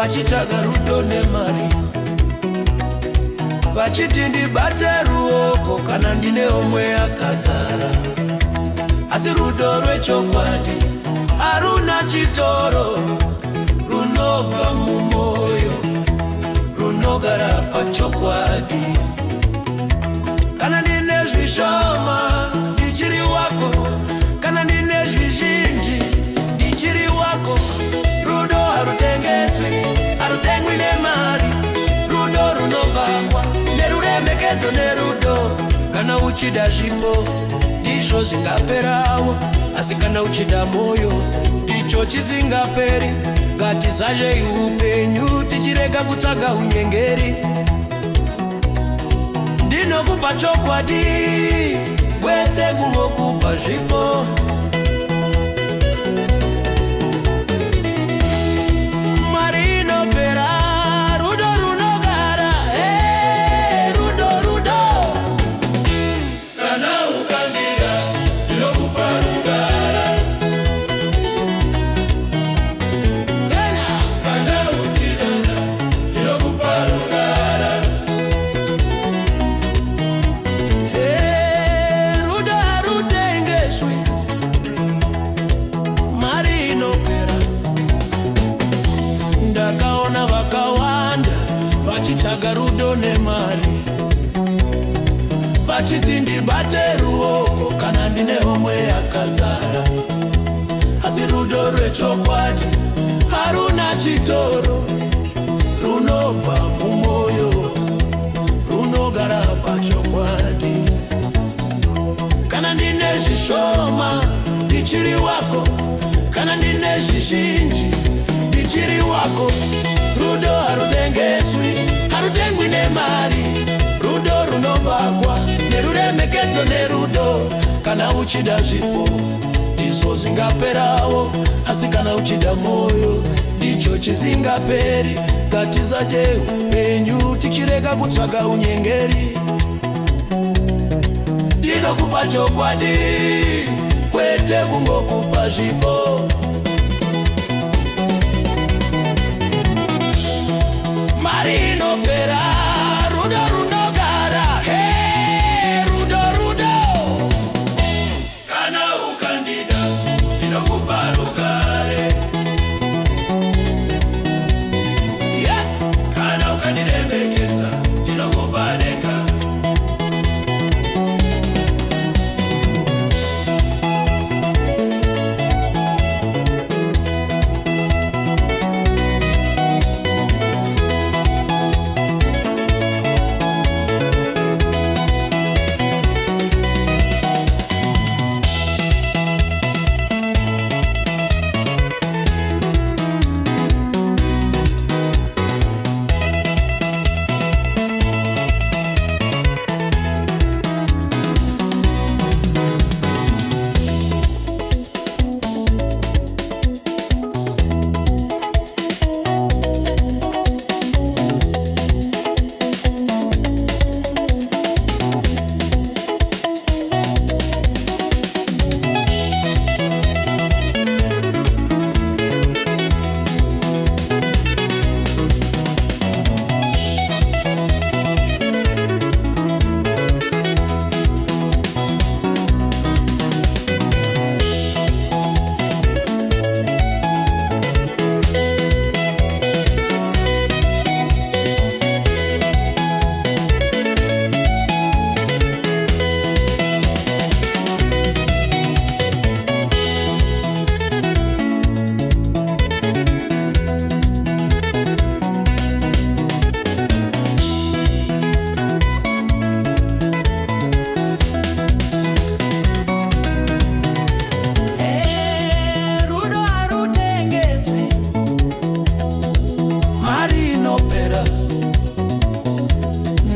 vachitsvaga rudo nemari, vachiti ndibate ruoko kana ndine omwe yakazara. Asi rudo rwechokwadi haruna chitoro, runobva mumwoyo, runogara pachokwadi. Kana ndine zvishoma ndichiri wako, kana ndine zvizhinji ndichiri wako. Rudo harutengeswi, harutengwi nemari. Rudo runovangwa neruremekedzo nerudo. Kana uchida zvipo ndizvo zvingaperawo, asi kana uchida moyo ndicho chisingaperi. Ngatizadye upenyu tichirega kutsvaga unyengeri. Ndinokupa chokwadi kwete kungokupa zvipo. Mari inopera, rudo runogara. Rudo, rudo. Kana ukandida ndinokupa rugara. Kana uchidada ndinokupa rugara. Rudo harutengeswi, mari inopera. Ndakaona vakawanda vachitsvaga rudo nemari, vachiti ndibate ruoko kana ndine homwe yakazara. Asi rudo rwechokwadi haruna chitoro, runobva mumwoyo, runogara pachokwadi. Kana ndine zvishoma ndichiri wako, kana ndine zvizhinji ndichiri wako. Rudo harutengeswi, harutengwi nemari. Rudo runovakwa neruremekedzo nerudo. Kana uchida zvipo ndizvo zvingaperawo, asi kana uchida moyo ndicho chisingaperi. Ngatizadye upenyu tichirega kutsvaga unyengeri. Ndinokupa chokwadi kwete kungokupa zvipo. Mari inopera, rudo runogara. Rudo, rudo. Kana ukandida ndinokupa rugare. Kana ukandiremekedza ndinokupa denga.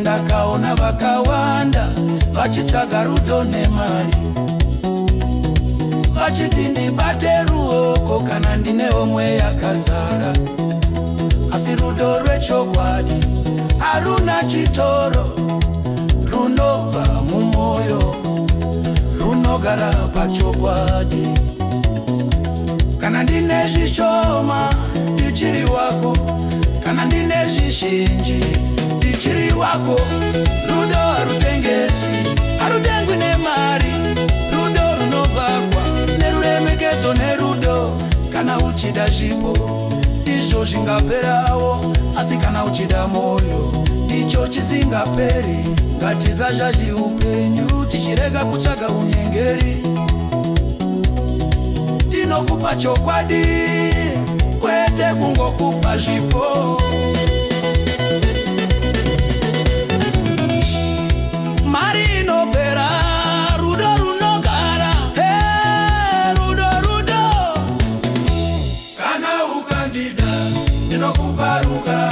Ndakaona vakawanda vachitsvaga rudo nemari, vachiti ndibate ruoko kana ndine homwe yakazara. Asi rudo rwechokwadi haruna chitoro, runobva mumwoyo, runogara pachokwadi. Kana ndine zvishoma ndichiri wako, ruzhinji ndichiri wako. Rudo harutengeswi, harutengwi nemari. Rudo runovakwa neruremekedzo nerudo. Kana uchida zvipo izvo zvingaperawo, asi kana uchida moyo icho chisingaperi. Ngatizazvazhi upenyu tichirega kutsvaga unyengeri. Ndinokupa chokwadi kwete kungokupa zvipo. Mari inopera, rudo runogara. Rudo. Kana ukandida ndinokupa rugare.